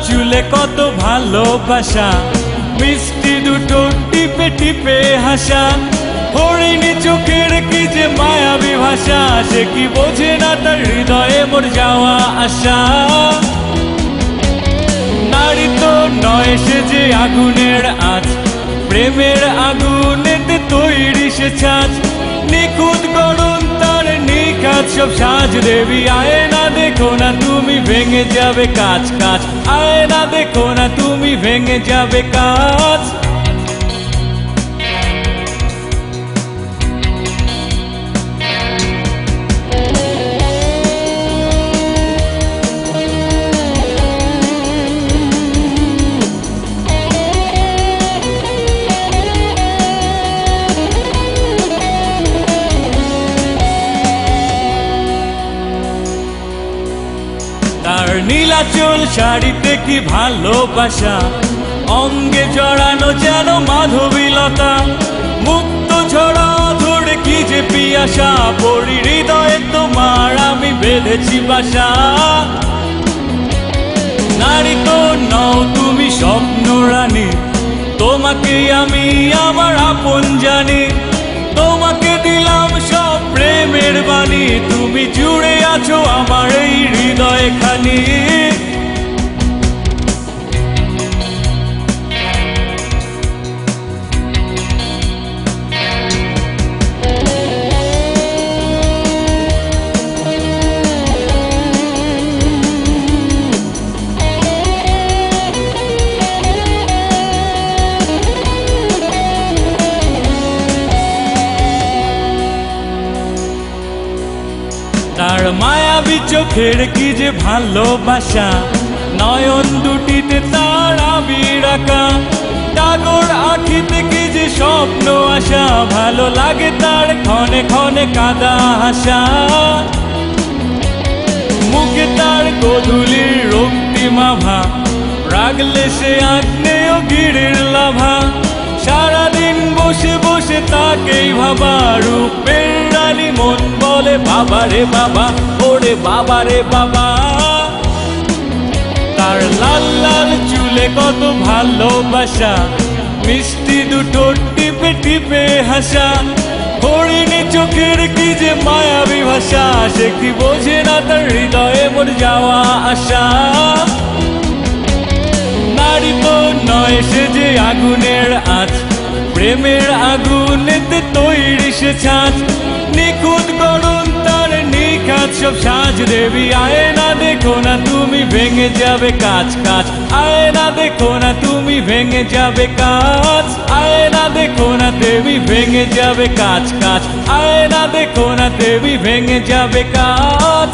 চুলে কত ভালোবাসা, মিষ্টি দুটো টিপে টিপে হাসা, হরিণী চোখের কি যে মায়াবী ভাষা, সে কি বোঝে না তার হৃদয়ে মোর যাওয়া আসা। নারী তো নয় সে যে আগুনের আঁচ, প্রেমের আগুনেতে তৈরি সে ছাঁচ, নিখুঁত করুন তার নিখাত সব সাজ। দেবী আয়না দেখো না তুমি ভেঙে যাবে কাঁচ কাঁচ, আয়না দেখো না তুমি ভেঙে যাবে কাঁচ। তার নীলাচল শাড়িতে কি ভালোবাসা, অঙ্গে জড়ানো যেন মাধবীলতা, মুক্ত ঝরা ধরে কি যে পিয়াসা, পরি হৃদয়ে তোমার আমি বেঁধেছি বাসা। নারী তো নও তুমি স্বপ্ন রানী, তোমাকে আমি আমার আপন জানি, তোমাকে দিলাম সব প্রেমের বাণী, তুমি জুড়ে আছো আমার এই হৃদয় খানি। তার মায়াবী চোখের কি যে ভালোবাসা, নয়ন দুটিতে তার আবির আঁকা, টাগর আঁখিতে কি যে স্বপ্ন আসা, ভালো লাগে তার ক্ষণে ক্ষণে কাঁদা হাসা। মুখে তার গোধূলির রক্তিমাভা, রাগলে সে আগ্নেয় গিরির লাভা, সারাদিন বসে বসে তাকেই ভাবা, রূপের রানী মন বলে বাবা রে বাবা, ওরে বাবা রে বাবা। তার লাল লাল চুলে কত ভালোবাসা, মিষ্টি দুটো টিপে টিপে হাসা, হরিণী চোখের কি যে মায়াবী ভাষা, সে কি বোঝে না তার হৃদয়ে মোর যাওয়া আসা। নারী তো নয় সে যে আগুনের আঁচ, প্রেমের আগুনেতে তৈরি সে ছাঁচ, নিখুঁত করুন তার নিখাত সব সাজ। দেবী আয়না দেখো না তুমি ভেঙে যাবে কাঁচ কাঁচ, আয়না দেখো না তুমি ভেঙে যাবে কাঁচ, আয়না দেখো না দেবী ভেঙে যাবে কাঁচ কাঁচ, আয়না দেখো না দেবী ভেঙে যাবে কাঁচ।